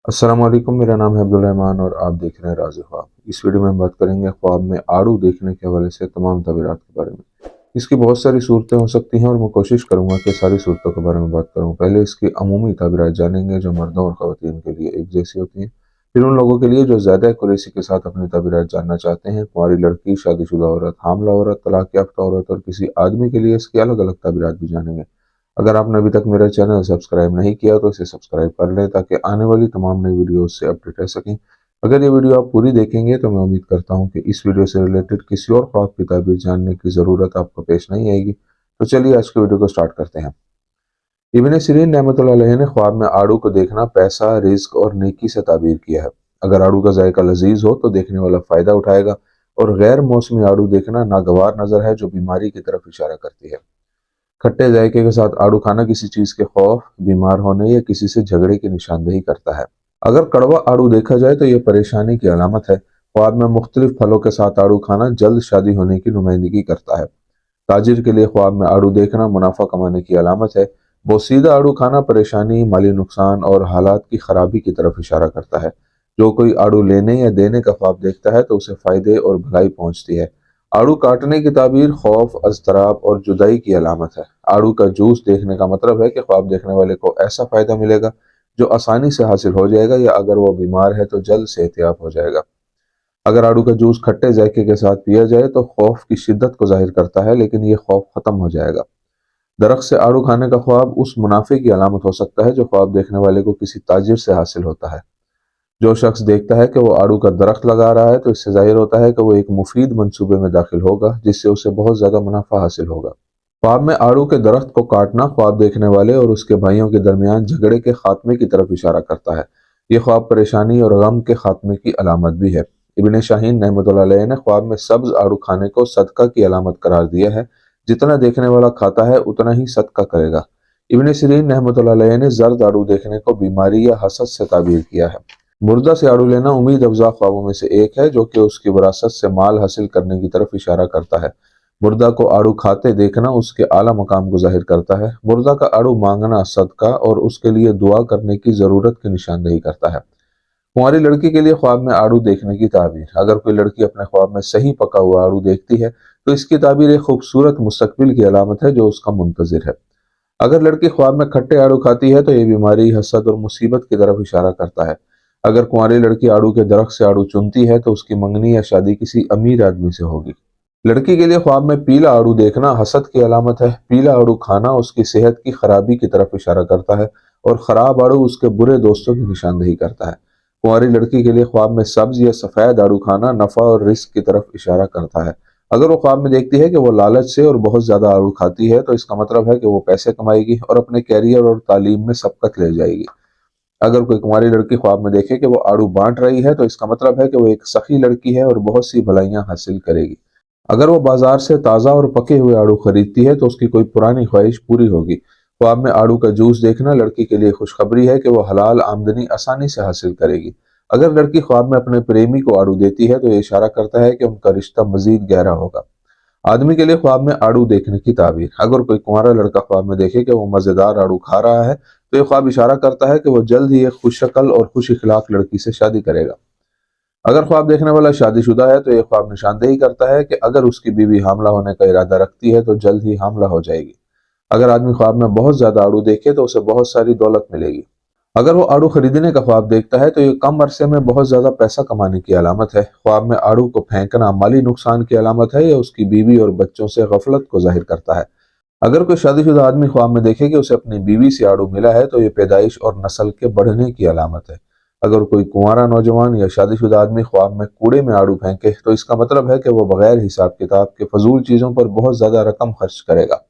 अस्सलाम वालेकुम। मेरा नाम है अब्दुल रहमान और आप देख रहे हैं राज़ ख्वाब। इस वीडियो में हम बात करेंगे ख्वाब में आड़ू देखने के हवाले से तमाम तबीरात के बारे में। इसकी बहुत सारी सूरतें हो सकती हैं और मैं कोशिश करूंगा कि सारी सूरतों के बारे में बात करूं। पहले इसकी अमूमी तबीरात जानेंगे जो मर्दों और ख़वातीन के लिए एक जैसी होती हैं। फिर उन लोगों के लिए जो ज़्यादा एक्यूरेसी के साथ अपनी तबीरात जानना चाहते हैं, कुंवारी लड़की, शादीशुदा औरत, हामला औरत, तलाक याफ्ता औरत और किसी आदमी के लिए इसकी अलग अलग तबीरात भी जानेंगे। अगर आपने अभी तक मेरा चैनल सब्सक्राइब नहीं किया तो इसे सब्सक्राइब कर लें ताकि आने वाली तमाम नई वीडियोस से अपडेट रह सकें। अगर ये वीडियो आप पूरी देखेंगे तो मैं उम्मीद करता हूँ कि इस वीडियो से रिलेटेड किसी और ख्वाब की ताबीर जानने की ज़रूरत आपको पेश नहीं आएगी। तो चलिए आज के वीडियो को स्टार्ट करते हैं। इब्न सीरीन रहमतुल्लाह अलैह ने ख्वाब में आड़ू को देखना पैसा, रिस्क और नेकी से ताबीर किया है। अगर आड़ू का जायका लजीज हो तो देखने वाला फ़ायदा उठाएगा, और गैर मौसमी आड़ू देखना नागवार नज़र है जो बीमारी की तरफ इशारा करती है। खट्टे जायके के साथ आड़ू खाना किसी चीज के खौफ, बीमार होने या किसी से झगड़े की निशानदेही करता है। अगर कड़वा आड़ू देखा जाए तो यह परेशानी की अलामत है। ख्वाब में मुख्तलिफ फलों के साथ आड़ू खाना जल्द शादी होने की नुमाइंदगी करता है। ताजिर के लिए ख्वाब में आड़ू देखना मुनाफा कमाने की अलामत है। बोसीदा आड़ू खाना परेशानी, माली नुकसान और हालात की खराबी की तरफ इशारा करता है। जो कोई आड़ू लेने या देने का ख्वाब देखता है तो उसे फायदे और भलाई पहुंचती है। आड़ू काटने की ताबीर खौफ, अज़तराब और जुदाई की अलामत है। आड़ू का जूस देखने का मतलब है कि ख्वाब देखने वाले को ऐसा फायदा मिलेगा जो आसानी से हासिल हो जाएगा, या अगर वो बीमार है तो जल्द सेहतियाब हो जाएगा। अगर आड़ू का जूस खट्टे जायके के साथ पिया जाए तो खौफ की शिद्दत को जाहिर करता है, लेकिन ये खौफ खत्म हो जाएगा। दरख्त से आड़ू खाने का ख्वाब उस मुनाफे की अलामत हो सकता है जो ख्वाब देखने वाले को किसी ताजिर से हासिल होता है। जो शख्स देखता है कि वो आड़ू का दरख्त लगा रहा है तो इससे जाहिर होता है कि वो एक मुफीद मंसूबे में दाखिल होगा जिससे उसे बहुत ज्यादा मुनाफा हासिल होगा। ख्वाब में आड़ू के दरख्त को काटना ख्वाब देखने वाले और उसके भाइयों के दरमियान झगड़े के खात्मे की तरफ इशारा करता है। ये ख्वाब परेशानी और गम के खात्मे की अलामत भी है। इब्न शाहीन रहमतुल्लाह अलैह ने ख्वाब में सब्ज आड़ू खाने को सदका की अलामत करार दिया है। जितना देखने वाला खाता है उतना ही सदका करेगा। इब्न सीरीन रहमतुल्लाह अलैह ने जर्द आड़ू देखने को बीमारी या हसद से ताबीर किया है। मुर्दा से आड़ू लेना उम्मीद अफजा ख्वाबों में से एक है जो कि उसकी विरासत से माल हासिल करने की तरफ इशारा करता है। मुर्दा को आड़ू खाते देखना उसके आला मकाम को जाहिर करता है। मुर्दा का आड़ू मांगना सदका और उसके लिए दुआ करने की ज़रूरत की निशानदेही करता है। कुंवारी लड़की के लिए ख्वाब में आड़ू देखने की ताबीर। अगर कोई लड़की अपने ख्वाब में सही पका हुआ आड़ू देखती है तो इसकी ताबीर एक खूबसूरत मुस्तकबिल की अलामत है जो उसका मुंतजिर है। अगर लड़की ख्वाब में खट्टे आड़ू खाती है तो ये बीमारी, हसद और मुसीबत की तरफ इशारा करता है। अगर कुंवारी लड़की आड़ू के दरख्त से आड़ू चुनती है तो उसकी मंगनी या शादी किसी अमीर आदमी से होगी। लड़की के लिए ख्वाब में पीला आड़ू देखना हसद की अलामत है। पीला आड़ू खाना उसकी सेहत की खराबी की तरफ इशारा करता है, और खराब आड़ू उसके बुरे दोस्तों की निशानदेही करता है। कुंवारी लड़की के लिए ख्वाब में सब्ज या सफ़ेद आड़ू खाना नफ़ा और रिस्क की तरफ इशारा करता है। अगर वो ख्वाब में देखती है कि वो लालच से और बहुत ज़्यादा आड़ू खाती है तो इसका मतलब है कि वो पैसे कमाएगी और अपने कैरियर और तालीम में सबकत ले जाएगी। अगर कोई कुंवारी लड़की ख्वाब में देखे कि वो आड़ू बांट रही है तो इसका मतलब है कि वो एक सखी लड़की है और बहुत सी भलाइयां हासिल करेगी। अगर वो बाजार से ताज़ा और पके हुए आड़ू खरीदती है तो उसकी कोई पुरानी ख्वाहिश पूरी होगी। ख्वाब में आड़ू का जूस देखना लड़की के लिए खुशखबरी है कि वो हलाल आमदनी आसानी से हासिल करेगी। अगर लड़की ख्वाब में अपने प्रेमी को आड़ू देती है तो ये इशारा करता है कि उनका रिश्ता मजीद गहरा होगा। आदमी के लिए ख्वाब में आड़ू देखने की ताबीर। अगर कोई कुंवारा लड़का ख्वाब में देखे कि वो मजेदार आड़ू खा रहा है तो ये ख्वाब इशारा करता है कि वो जल्द ही एक खुश शक्ल और खुश इखलाक लड़की से शादी करेगा। अगर ख्वाब देखने वाला शादीशुदा है तो ये ख्वाब निशानदेही करता है कि अगर उसकी बीवी हामला होने का इरादा रखती है तो जल्द ही हामला हो जाएगी। अगर आदमी ख्वाब में बहुत ज्यादा आड़ू देखे तो उसे बहुत सारी दौलत मिलेगी। अगर वो आड़ू खरीदने का ख्वाब देखता है तो ये कम अरसे में बहुत ज्यादा पैसा कमाने की अलामत है। ख्वाब में आड़ू को फेंकना माली नुकसान की अलामत है या उसकी बीवी और बच्चों से गफलत को जाहिर करता है। अगर कोई शादीशुदा आदमी ख्वाब में देखे कि उसे अपनी बीवी से आड़ू मिला है तो ये पैदाइश और नस्ल के बढ़ने की अलामत है। अगर कोई कुंवारा नौजवान या शादीशुदा आदमी ख्वाब में कूड़े में आड़ू फेंके तो इसका मतलब है कि वो बगैर हिसाब किताब के फजूल चीजों पर बहुत ज्यादा रकम खर्च करेगा।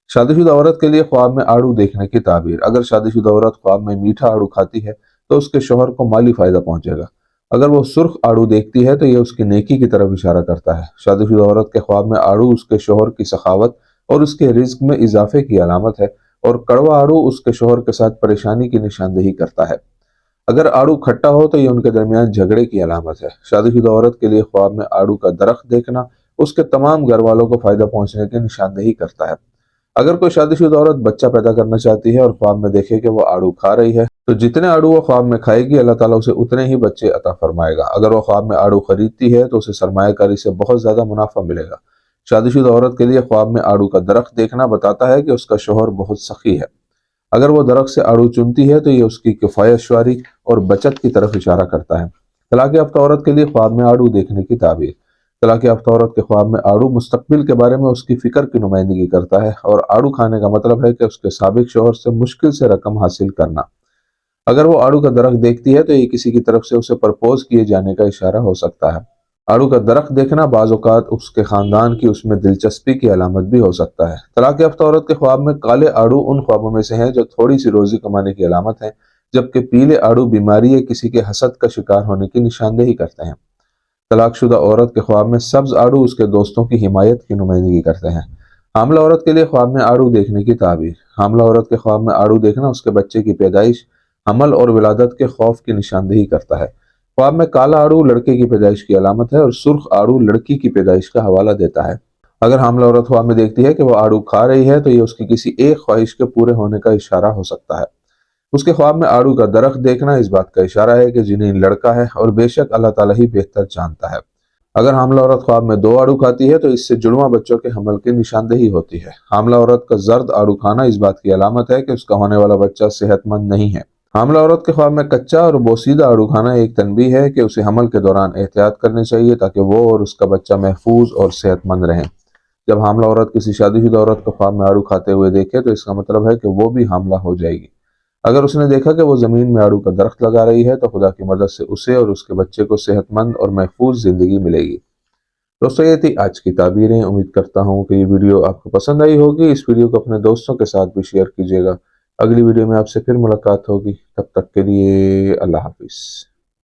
शादीशुदा औरत के लिए ख्वाब में आड़ू देखने की ताबीर। अगर शादीशुदा औरत ख्वाब में मीठा आड़ू खाती है तो उसके शोहर को माली फायदा पहुंचेगा। अगर वो सुर्ख आड़ू देखती है तो यह उसकी नेकी की तरफ इशारा करता है। शादीशुदा औरत के ख्वाब में आड़ू उसके शोहर की सखावत और उसके रिज्क में इजाफे की अलामत है, और कड़वा आड़ू उसके शोहर के साथ परेशानी की निशानदेही करता है। अगर आड़ू खट्टा हो तो यह उनके दरमियान झगड़े की अलामत है। शादीशुदा औरत के लिए ख्वाब में आड़ू का दरख्त देखना उसके तमाम घर वालों को फायदा पहुंचने की निशानदेही करता है। اگر کوئی شادی شدہ عورت بچہ پیدا کرنا چاہتی ہے اور خواب میں دیکھے کہ وہ آڑو کھا رہی ہے تو جتنے آڑو وہ خواب میں کھائے گی اللہ تعالیٰ اسے اتنے ہی بچے عطا فرمائے گا۔ اگر وہ خواب میں آڑو خریدتی ہے تو اسے سرمایہ کاری سے بہت زیادہ منافع ملے گا۔ شادی شدہ عورت کے لیے خواب میں آڑو کا درخت دیکھنا بتاتا ہے کہ اس کا شوہر بہت سخی ہے۔ اگر وہ درخت سے آڑو چنتی ہے تو یہ اس کی کفایت شعاری اور بچت کی طرف اشارہ کرتا ہے۔ طلاق یافتہ عورت کے لیے خواب میں آڑو دیکھنے کی تعبیر۔ طلاق یافتہ عورت کے خواب میں آڑو مستقبل کے بارے میں اس کی فکر کی نمائندگی کرتا ہے، اور آڑو کھانے کا مطلب ہے کہ اس کے سابق شوہر سے مشکل سے رقم حاصل کرنا۔ اگر وہ آڑو کا درخت دیکھتی ہے تو یہ کسی کی طرف سے اسے پرپوز کیے جانے کا اشارہ ہو سکتا ہے۔ آڑو کا درخت دیکھنا بعض اوقات اس کے خاندان کی اس میں دلچسپی کی علامت بھی ہو سکتا ہے۔ طلاق یافتہ عورت کے خواب میں کالے آڑو ان خوابوں میں سے ہیں جو تھوڑی سی روزی کمانے کی علامت ہیں، جبکہ پیلے آڑو بیماری یا کسی کے حسد کا شکار ہونے کی نشاندہی کرتے ہیں۔ طلاق شدہ عورت کے خواب میں سبز آڑو اس کے دوستوں کی حمایت کی نمائندگی کرتے ہیں۔ حاملہ عورت کے لیے خواب میں آڑو دیکھنے کی تعبیر۔ حاملہ عورت کے خواب میں آڑو دیکھنا اس کے بچے کی پیدائش، حمل اور ولادت کے خوف کی نشاندہی کرتا ہے۔ خواب میں کالا آڑو لڑکے کی پیدائش کی علامت ہے اور سرخ آڑو لڑکی کی پیدائش کا حوالہ دیتا ہے۔ اگر حاملہ عورت خواب میں دیکھتی ہے کہ وہ آڑو کھا رہی ہے تو یہ اس کی کسی ایک خواہش کے پورے ہونے کا اشارہ ہو سکتا ہے۔ اس کے خواب میں آڑو کا درخت دیکھنا اس بات کا اشارہ ہے کہ جنین لڑکا ہے، اور بے شک اللہ تعالیٰ ہی بہتر جانتا ہے۔ اگر حاملہ عورت خواب میں 2 آڑو کھاتی ہے تو اس سے جڑواں بچوں کے حمل کی نشاندہی ہوتی ہے۔ حاملہ عورت کا زرد آڑو کھانا اس بات کی علامت ہے کہ اس کا ہونے والا بچہ صحت مند نہیں ہے۔ حاملہ عورت کے خواب میں کچا اور بوسیدہ آڑو کھانا ایک تنبیہ ہے کہ اسے حمل کے دوران احتیاط کرنی چاہیے تاکہ وہ اور اس کا بچہ محفوظ اور صحت مند رہیں۔ جب حاملہ عورت کسی شادی شدہ عورت کو خواب میں آڑو کھاتے ہوئے دیکھے تو اس کا مطلب ہے کہ وہ بھی حاملہ ہو جائے گی۔ اگر اس نے دیکھا کہ وہ زمین میں آڑو کا درخت لگا رہی ہے تو خدا کی مدد سے اسے اور اس کے بچے کو صحت مند اور محفوظ زندگی ملے گی۔ دوستو یہ تھی آج کی تعبیریں۔ امید کرتا ہوں کہ یہ ویڈیو آپ کو پسند آئی ہوگی۔ اس ویڈیو کو اپنے دوستوں کے ساتھ بھی شیئر کیجیے گا۔ اگلی ویڈیو میں آپ سے پھر ملاقات ہوگی، تب تک کے لیے اللہ حافظ۔